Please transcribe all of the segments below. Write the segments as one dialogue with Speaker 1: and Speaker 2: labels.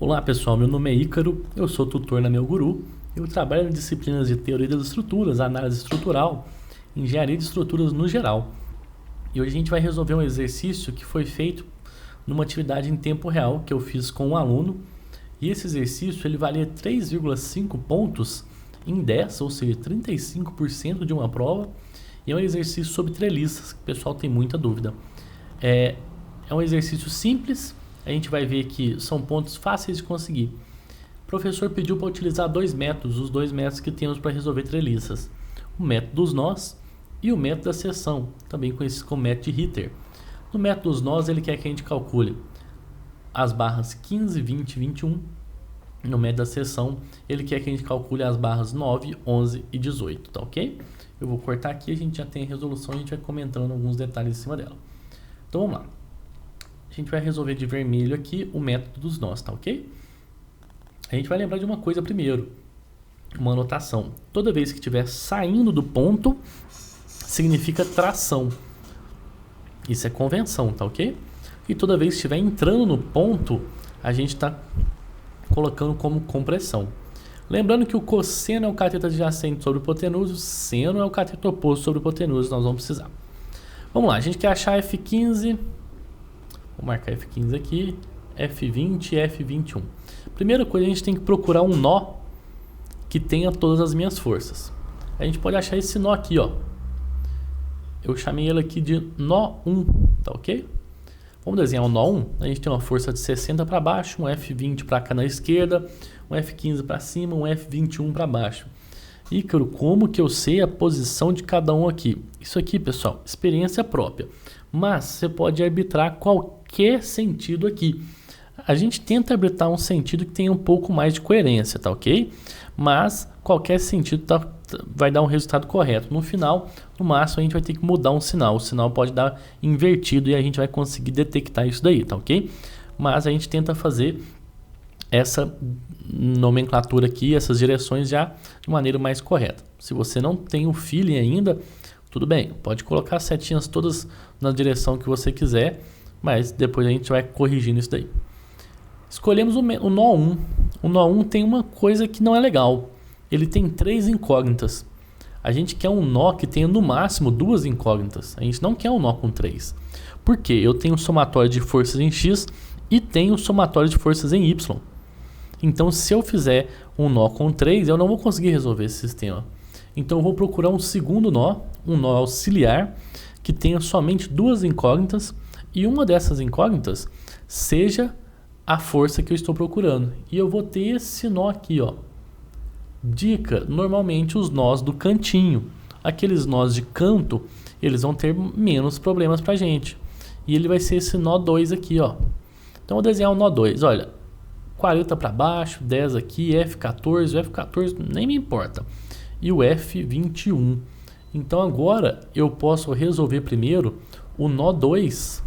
Speaker 1: Olá pessoal, meu nome é Ícaro, eu sou tutor na Meu Guru. Eu trabalho em disciplinas de teoria das estruturas, análise estrutural, engenharia de estruturas no geral. E hoje a gente vai resolver um exercício que foi feito numa atividade em tempo real que eu fiz com um aluno. E esse exercício ele valia 3,5 pontos em 10, ou seja, 35% de uma prova. E é um exercício sobre treliças, que o pessoal tem muita dúvida. É um exercício simples. A gente vai ver que são pontos fáceis de conseguir. O professor pediu para utilizar dois métodos, os dois métodos que temos para resolver treliças. O método dos nós e o método da seção, também conhecido como método de Ritter. No método dos nós, ele quer que a gente calcule as barras 15, 20 e 21. No método da seção, ele quer que a gente calcule as barras 9, 11 e 18, tá ok? Eu vou cortar aqui, a gente já tem a resolução, a gente vai comentando alguns detalhes em cima dela. Então vamos lá. A gente vai resolver de vermelho aqui o método dos nós, tá ok? A gente vai lembrar de uma coisa primeiro, uma anotação. Toda vez que estiver saindo do ponto, significa tração. Isso é convenção, tá ok? E toda vez que estiver entrando no ponto, a gente está colocando como compressão. Lembrando que o cosseno é o cateto adjacente sobre o hipotenuso, o seno é o cateto oposto sobre o hipotenuso, nós vamos precisar. Vamos lá, a gente quer achar F15... Vou marcar F15 aqui, F20 e F21. Primeira coisa, a gente tem que procurar um nó que tenha todas as minhas forças. A gente pode achar esse nó aqui, ó. Eu chamei ele aqui de nó 1, tá ok? Vamos desenhar o nó 1. A gente tem uma força de 60 para baixo, um F20 para cá na esquerda, um F15 para cima, um F21 para baixo. Ícaro, como que eu sei a posição de cada um aqui? Isso aqui, pessoal, experiência própria. Mas você pode arbitrar qualquer sentido aqui. A gente tenta arbitrar um sentido que tenha um pouco mais de coerência, tá ok? Mas qualquer sentido vai dar um resultado correto. No final, no máximo, a gente vai ter que mudar um sinal. O sinal pode dar invertido e a gente vai conseguir detectar isso daí, tá ok? Mas a gente tenta fazer essa nomenclatura aqui, essas direções já de maneira mais correta. Se você não tem o feeling ainda, tudo bem, pode colocar as setinhas todas na direção que você quiser, mas depois a gente vai corrigindo isso daí. Escolhemos o nó 1. O nó 1 tem uma coisa que não é legal. Ele tem 3 incógnitas. A gente quer um nó que tenha no máximo 2 incógnitas. A gente não quer um nó com 3. Por quê? Eu tenho um somatório de forças em X e tenho um somatório de forças em Y. Então, se eu fizer um nó com 3, eu não vou conseguir resolver esse sistema. Então eu vou procurar um segundo nó, um nó auxiliar, que tenha somente 2 incógnitas e uma dessas incógnitas seja a força que eu estou procurando. E eu vou ter esse nó aqui, ó. Dica, normalmente os nós do cantinho, aqueles nós de canto, eles vão ter menos problemas pra gente. E ele vai ser esse nó 2 aqui, ó. Então eu vou desenhar o nó 2, olha, 40 para baixo, 10 aqui, F14, o F14 nem me importa. E o F21. Então agora eu posso resolver primeiro o nó 2,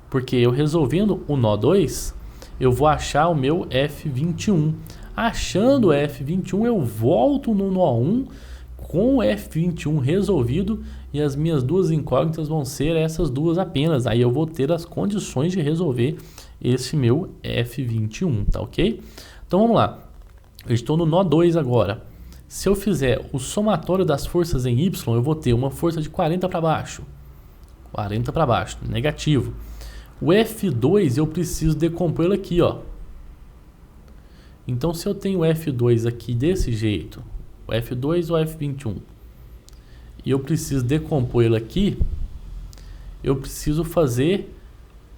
Speaker 1: porque eu resolvendo o nó 2, eu vou achar o meu F21. Achando o F21, eu volto no nó 1 com o F21 resolvido e as minhas duas incógnitas vão ser essas duas apenas. Aí eu vou ter as condições de resolver esse meu F21, tá ok? Então vamos lá. Eu estou no nó 2 agora. Se eu fizer o somatório das forças em Y, eu vou ter uma força de 40 para baixo. 40 para baixo, negativo. O F2 eu preciso decompor ele aqui, ó. Então se eu tenho o F2 aqui desse jeito, o F2 ou F21, e eu preciso decompor ele aqui, eu preciso fazer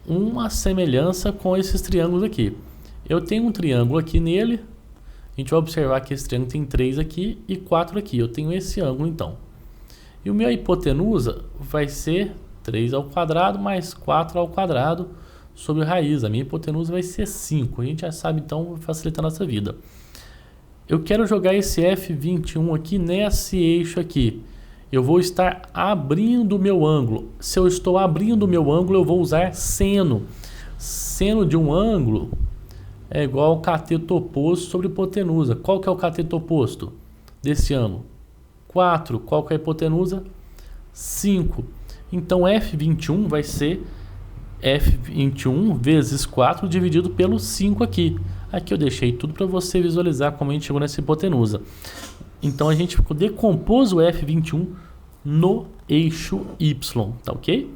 Speaker 1: uma semelhança com esses triângulos aqui. Eu tenho um triângulo aqui nele. A gente vai observar que esse triângulo tem 3 aqui e 4 aqui. Eu tenho esse ângulo então. E o meu hipotenusa vai ser 3 ao quadrado mais 4 ao quadrado sobre raiz. A minha hipotenusa vai ser 5. A gente já sabe então, facilitar a nossa vida. Eu quero jogar esse F21 aqui nesse eixo aqui. Eu vou estar abrindo o meu ângulo. Se eu estou abrindo o meu ângulo, eu vou usar seno. Seno de um ângulo é igual ao cateto oposto sobre hipotenusa. Qual que é o cateto oposto desse ângulo? 4. Qual que é a hipotenusa? 5. Então F21 vai ser F21 vezes 4 dividido pelo 5 aqui. Aqui eu deixei tudo para você visualizar como a gente chegou nessa hipotenusa. Então a gente decompôs o F21 no eixo Y, tá ok?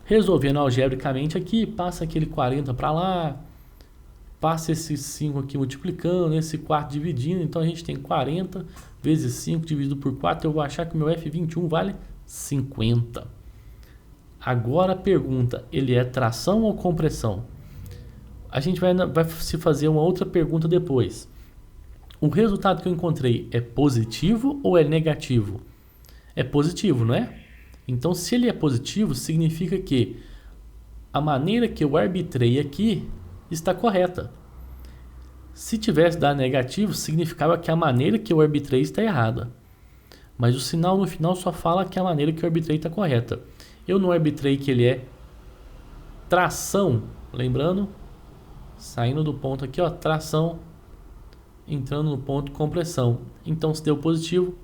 Speaker 1: Resolvendo algebricamente aqui, passa aquele 40 para lá, passa esse 5 aqui multiplicando, esse 4 dividindo, então a gente tem 40 vezes 5 dividido por 4, eu vou achar que o meu F21 vale 50. Agora a pergunta, ele é tração ou compressão? A gente vai se fazer uma outra pergunta depois. O resultado que eu encontrei é positivo ou é negativo? É positivo, não é? Então, se ele é positivo, significa que a maneira que eu arbitrei aqui está correta. Se tivesse dado negativo, significava que a maneira que eu arbitrei está errada. Mas o sinal no final só fala que a maneira que eu arbitrei está correta. Eu não arbitrei que ele é tração, lembrando, saindo do ponto aqui, ó, tração, entrando no ponto compressão. Então, se deu positivo,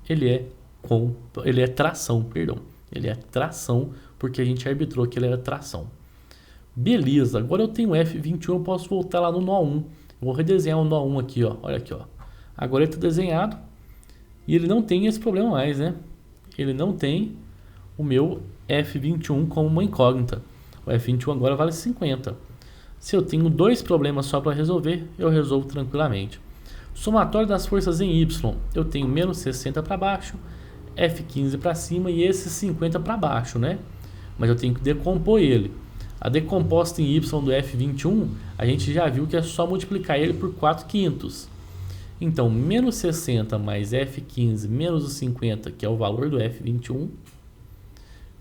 Speaker 1: ele é tração, perdão. Ele é tração, porque a gente arbitrou que ele era tração. Beleza, agora eu tenho F21, eu posso voltar lá no nó 1. Eu vou redesenhar o nó 1 aqui, ó. Olha aqui, ó. Agora ele está desenhado e ele não tem esse problema mais, né? Ele não tem o meu F21 como uma incógnita. O F21 agora vale 50. Se eu tenho dois problemas só para resolver, eu resolvo tranquilamente. Somatório das forças em Y, eu tenho menos 60 para baixo, F15 para cima e esse 50 para baixo, né? Mas eu tenho que decompor ele. A decomposta em Y do F21, a gente já viu que é só multiplicar ele por 4/5. Então, menos 60 mais F15 menos o 50, que é o valor do F21,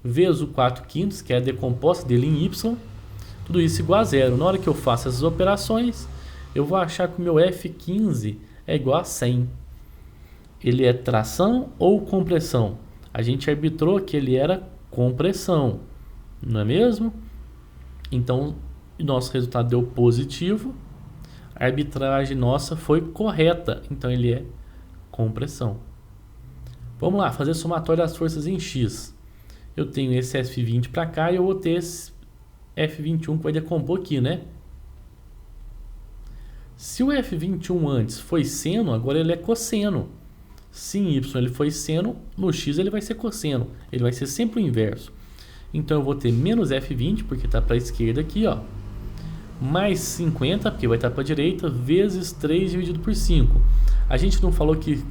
Speaker 1: vezes o 4/5, que é a decomposta dele em Y, tudo isso igual a zero. Na hora que eu faço essas operações, eu vou achar que o meu F15 é igual a 100. Ele é tração ou compressão? A gente arbitrou que ele era compressão, não é mesmo? Então, nosso resultado deu positivo. A arbitragem nossa foi correta. Então, ele é compressão. Vamos lá, fazer somatório das forças em X. Eu tenho esse F20 para cá e eu vou ter esse F21 que vai decompor aqui, né? Se o F21 antes foi seno, agora ele é cosseno. Se em Y ele foi seno, no X ele vai ser cosseno. Ele vai ser sempre o inverso. Então eu vou ter menos F20, porque está para a esquerda aqui, ó. Mais 50, porque vai estar para a direita, vezes 3 dividido por 5. A gente não falou que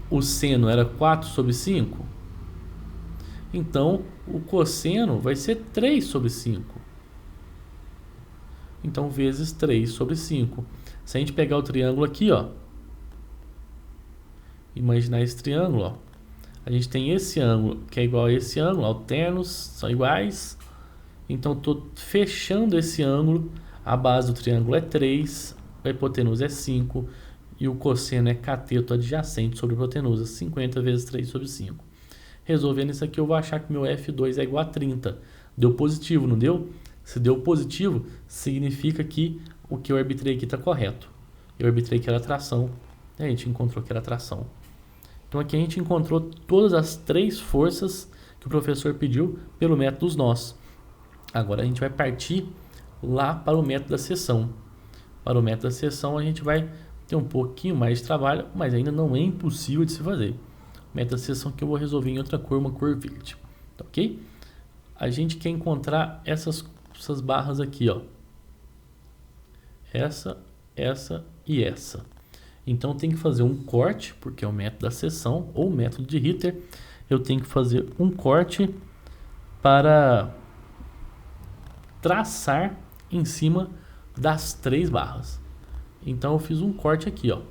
Speaker 1: o seno era 4 sobre 5? Então o cosseno vai ser 3 sobre 5. Então vezes 3 sobre 5. Se a gente pegar o triângulo aqui, ó, imaginar esse triângulo, ó, a gente tem esse ângulo que é igual a esse ângulo, alternos, são iguais. Então estou fechando esse ângulo, a base do triângulo é 3, a hipotenusa é 5 e o cosseno é cateto adjacente sobre a hipotenusa, 50 vezes 3 sobre 5. Resolvendo isso aqui, eu vou achar que meu F2 é igual a 30. Deu positivo, não deu? Se deu positivo, significa que o que eu arbitrei aqui está correto. Eu arbitrei que era tração, e a gente encontrou que era tração. Então aqui a gente encontrou todas as 3 forças que o professor pediu pelo método dos nós. Agora a gente vai partir lá para o método da seção. Para o método da seção a gente vai ter um pouquinho mais de trabalho, mas ainda não é impossível de se fazer. O método da seção que eu vou resolver em outra cor, uma cor verde. Tá ok? A gente quer encontrar essas barras aqui, ó. Essa e essa. Então tem que fazer um corte, porque é o método da seção ou o método de Ritter. Eu tenho que fazer um corte para traçar em cima das 3 barras. Então eu fiz um corte aqui, ó.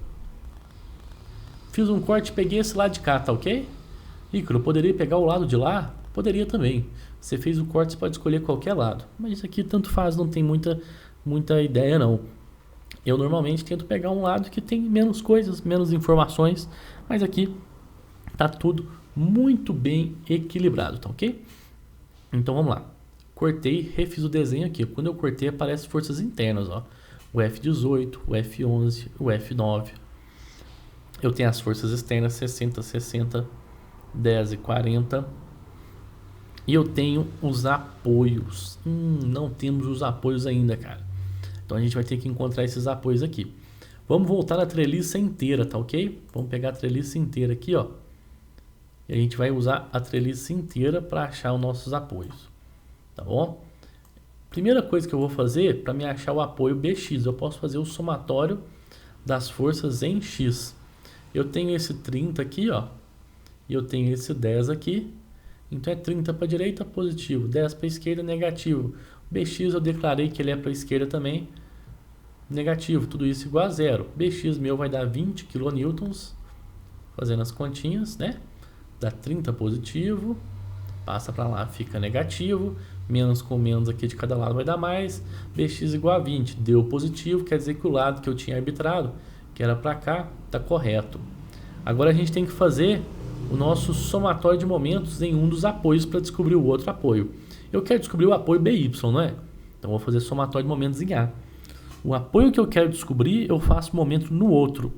Speaker 1: Fiz um corte, peguei esse lado de cá, tá ok? Ícaro, eu poderia pegar o lado de lá? Poderia também. Você fez o corte, você pode escolher qualquer lado. Mas isso aqui tanto faz, não tem muita ideia não. Eu normalmente tento pegar um lado que tem menos coisas, menos informações, mas aqui tá tudo muito bem equilibrado, tá ok? Então vamos lá. Cortei, refiz o desenho aqui. Quando eu cortei, aparecem forças internas, ó. O F18, o F11, o F9. Eu tenho as forças externas 60, 60, 10 e 40. E eu tenho os apoios. Não temos os apoios ainda, cara. Então a gente vai ter que encontrar esses apoios aqui. Vamos voltar na treliça inteira, tá ok? Vamos pegar a treliça inteira aqui, ó. E a gente vai usar a treliça inteira para achar os nossos apoios, tá bom? Primeira coisa que eu vou fazer para me achar o apoio BX, eu posso fazer o somatório das forças em X. Eu tenho esse 30 aqui, ó, e eu tenho esse 10 aqui. Então é 30 para a direita, positivo, 10 para a esquerda, negativo. O BX eu declarei que ele é para a esquerda também, negativo, tudo isso igual a zero. BX meu vai dar 20 kN, fazendo as continhas, né? Dá 30 positivo, passa para lá, fica negativo, menos com menos aqui de cada lado vai dar mais, BX igual a 20, deu positivo, quer dizer que o lado que eu tinha arbitrado, que era para cá, está correto. Agora a gente tem que fazer o nosso somatório de momentos em um dos apoios para descobrir o outro apoio. Eu quero descobrir o apoio BY, não é? Então vou fazer somatório de momentos em A. O apoio que eu quero descobrir, eu faço momento no outro.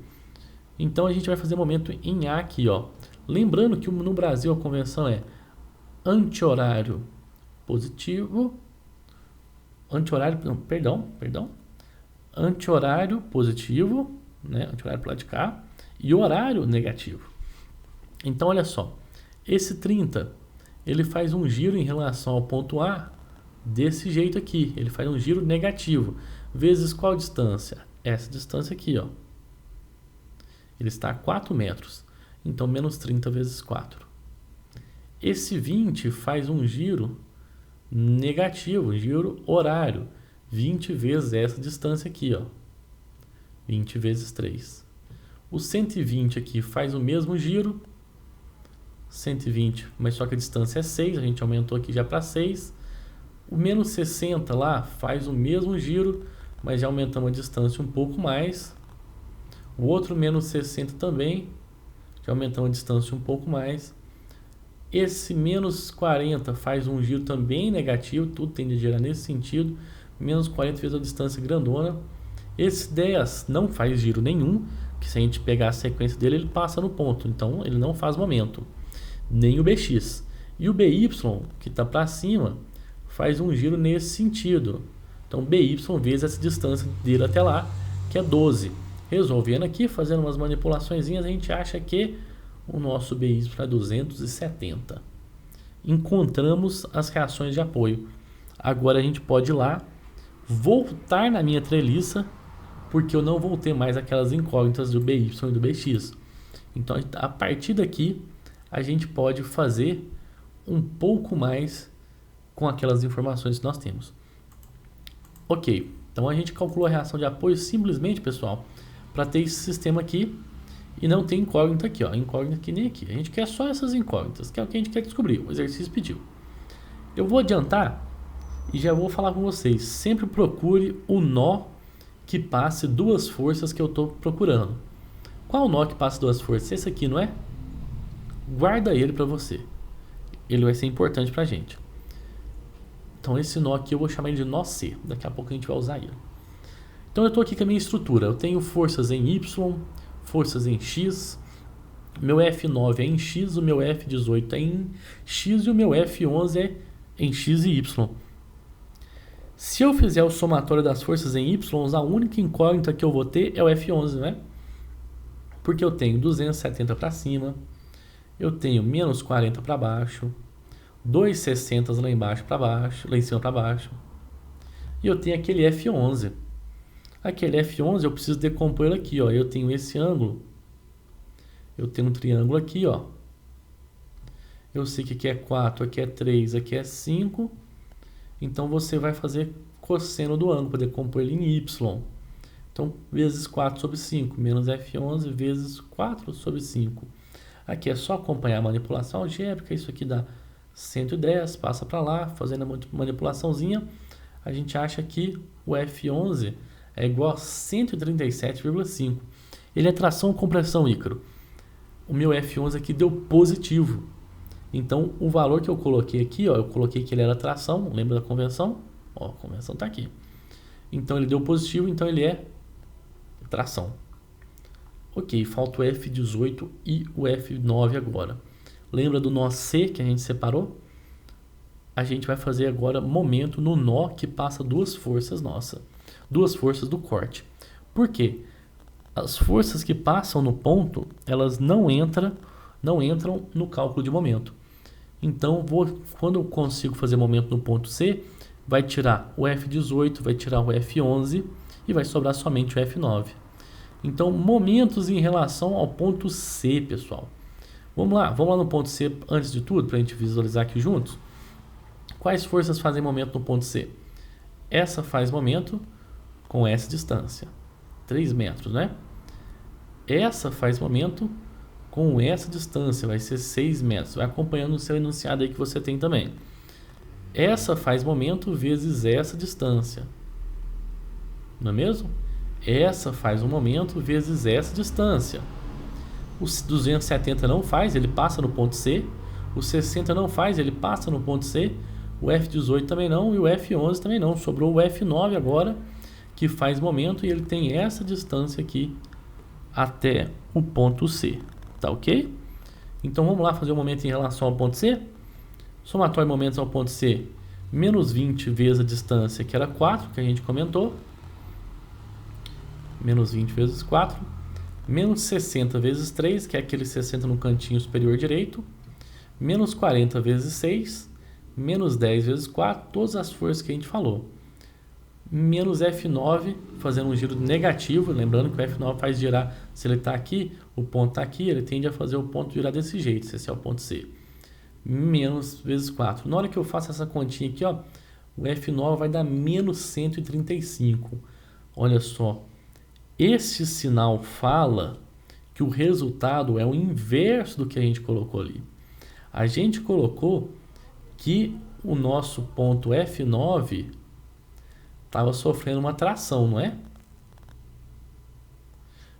Speaker 1: Então a gente vai fazer momento em A aqui, ó. Lembrando que no Brasil a convenção é anti-horário positivo, anti-horário positivo, né? Anti-horário pro lado de cá, e horário negativo. Então olha só, esse 30, ele faz um giro em relação ao ponto A desse jeito aqui, ele faz um giro negativo, vezes qual distância? Essa distância aqui, ó. Ele está a 4 metros, então menos 30 vezes 4. Esse 20 faz um giro negativo, um giro horário, 20 vezes essa distância aqui, ó. 20 vezes 3. O 120 aqui faz o mesmo giro, 120, mas só que a distância é 6, a gente aumentou aqui já para 6. O menos 60 lá faz o mesmo giro, mas já aumentamos a distância um pouco mais. O outro menos 60 também, já aumentamos a distância um pouco mais. Esse menos 40 faz um giro também negativo, tudo tende a girar nesse sentido. Menos 40 vezes a distância grandona. Esse 10 não faz giro nenhum, que se a gente pegar a sequência dele, ele passa no ponto, então ele não faz momento. Nem o BX. E o BY, que está para cima, faz um giro nesse sentido. Então BY vezes essa distância dele até lá, que é 12. Resolvendo aqui, fazendo umas manipulações, a gente acha que o nosso BY é 270. Encontramos as reações de apoio. Agora a gente pode ir lá, voltar na minha treliça, porque eu não vou ter mais aquelas incógnitas do BY e do BX. Então a partir daqui a gente pode fazer um pouco mais com aquelas informações que nós temos. Ok, então a gente calculou a reação de apoio simplesmente, pessoal, para ter esse sistema aqui e não ter incógnita aqui, ó, incógnita aqui nem aqui. A gente quer só essas incógnitas, que é o que a gente quer descobrir, o exercício pediu. Eu vou adiantar e já vou falar com vocês, sempre procure o nó que passe duas forças que eu estou procurando. Qual o nó que passa duas forças? Esse aqui, não é? Guarda ele para você. Ele vai ser importante para a gente. Então esse nó aqui eu vou chamar ele de nó C. Daqui a pouco a gente vai usar ele. Então eu estou aqui com a minha estrutura. Eu tenho forças em Y, forças em X. Meu F9 é em X, o meu F18 é em X e o meu F11 é em X e Y. Se eu fizer o somatório das forças em Y, a única incógnita que eu vou ter é o F11, né? Porque eu tenho 270 para cima, eu tenho menos 40 para baixo, 2,60 lá embaixo para baixo, lá em cima para baixo. E eu tenho aquele F11. Aquele F11 eu preciso decompor ele aqui, ó. Eu tenho esse ângulo. Eu tenho um triângulo aqui, ó. Eu sei que aqui é 4, aqui é 3, aqui é 5. Então você vai fazer cosseno do ângulo para decompor ele em Y. Então, vezes 4 sobre 5, menos F11 vezes 4 sobre 5. Aqui é só acompanhar a manipulação algébrica, isso aqui dá 110, passa para lá, fazendo a manipulaçãozinha, a gente acha que o F11 é igual a 137,5. Ele é tração ou compressão, Ícaro? O meu F11 aqui deu positivo. Então, o valor que eu coloquei aqui, ó, eu coloquei que ele era tração, lembra da convenção? Ó, a convenção está aqui. Então, ele deu positivo, então ele é tração. Ok, falta o F18 e o F9 agora. Lembra do nó C que a gente separou? A gente vai fazer agora momento no nó que passa duas forças nossa. duas forças do corte. Por quê? As forças que passam no ponto, elas não entram no cálculo de momento. Então, quando eu consigo fazer momento no ponto C, vai tirar o F18, vai tirar o F11 e vai sobrar somente o F9. Então, momentos em relação ao ponto C, pessoal. Vamos lá no ponto C antes de tudo, para a gente visualizar aqui juntos. Quais forças fazem momento no ponto C? Essa faz momento com essa distância, 3 metros, né? Essa faz momento com essa distância, vai ser 6 metros. Vai acompanhando o seu enunciado aí que você tem também. Essa faz momento vezes essa distância, não é mesmo? Essa faz um momento vezes essa distância. O 270 não faz, ele passa no ponto C. O 60 não faz, ele passa no ponto C. O F18 também não e o F11 também não. Sobrou o F9 agora, que faz momento e ele tem essa distância aqui até o ponto C. Tá ok? Então vamos lá fazer o momento em relação ao ponto C. Somatório de momentos ao ponto C, menos 20 vezes a distância, que era 4, que a gente comentou. Menos 20 vezes 4. Menos 60 vezes 3, que é aquele 60 no cantinho superior direito. Menos 40 vezes 6. Menos 10 vezes 4, todas as forças que a gente falou. Menos F9, fazendo um giro negativo, lembrando que o F9 faz girar, se ele está aqui, o ponto está aqui, ele tende a fazer o ponto girar desse jeito, esse é o ponto C. Menos vezes 4. Na hora que eu faço essa continha aqui, ó, o F9 vai dar menos 135. Olha só, esse sinal fala que o resultado é o inverso do que a gente colocou ali. A gente colocou que o nosso ponto F9 estava sofrendo uma tração, não é?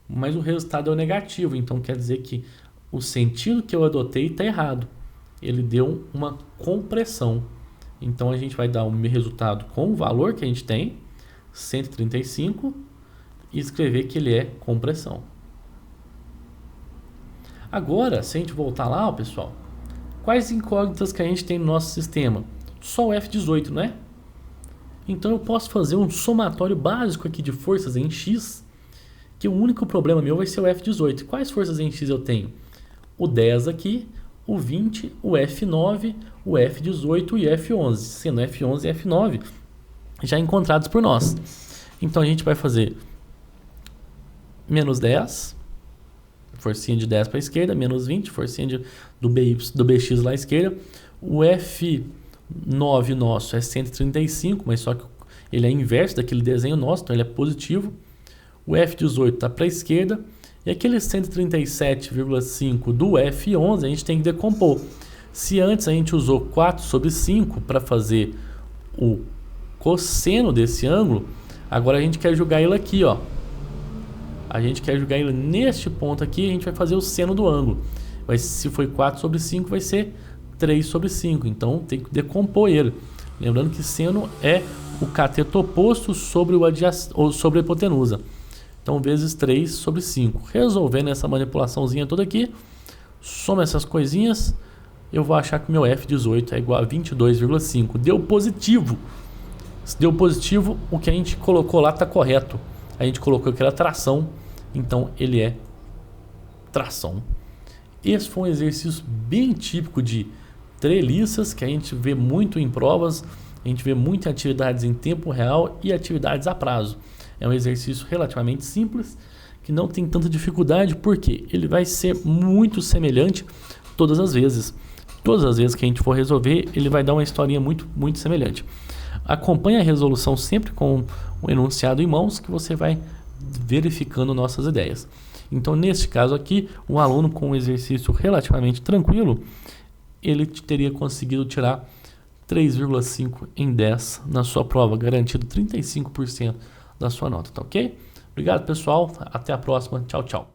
Speaker 1: Mas o resultado é o negativo, então quer dizer que o sentido que eu adotei está errado. Ele deu uma compressão. Então a gente vai dar um resultado com o valor que a gente tem, 135, e escrever que ele é compressão. Agora, se a gente voltar lá, ó, pessoal, quais incógnitas que a gente tem no nosso sistema? Só o F18, não é? Então eu posso fazer um somatório básico aqui de forças em X, que o único problema meu vai ser o F18. Quais forças em X eu tenho? O 10 aqui, o 20, o F9, o F18 e o F11, sendo F11 e F9 já encontrados por nós. Então a gente vai fazer menos 10, forcinha de 10 para a esquerda, menos 20, forcinha do BX lá à esquerda. O F9 nosso é 135, mas só que ele é inverso daquele desenho nosso, então ele é positivo. O F18 está para a esquerda. E aquele 137,5 do F11 a gente tem que decompor. Se antes a gente usou 4 sobre 5 para fazer o cosseno desse ângulo, agora a gente quer jogar ele aqui, ó. A gente quer jogar ele neste ponto aqui, a gente vai fazer o seno do ângulo. Se foi 4 sobre 5, vai ser 3 sobre 5. Então tem que decompor ele. Lembrando que seno é o cateto oposto sobre sobre a hipotenusa. Então, vezes 3 sobre 5. Resolvendo essa manipulaçãozinha toda aqui, soma essas coisinhas, eu vou achar que meu F18 é igual a 22,5. Deu positivo. Se deu positivo, o que a gente colocou lá está correto. A gente colocou que era tração, então ele é tração. Esse foi um exercício bem típico de treliças, que a gente vê muito em provas, a gente vê muito em atividades em tempo real e atividades a prazo. É um exercício relativamente simples, que não tem tanta dificuldade, porque ele vai ser muito semelhante todas as vezes. Todas as vezes que a gente for resolver, ele vai dar uma historinha muito, muito semelhante. Acompanhe a resolução sempre com o enunciado em mãos, que você vai verificando nossas ideias. Então, neste caso aqui, um aluno com um exercício relativamente tranquilo, ele teria conseguido tirar 3,5 em 10 na sua prova, garantido 35% da sua nota, tá ok? Obrigado, pessoal. Até a próxima. Tchau, tchau.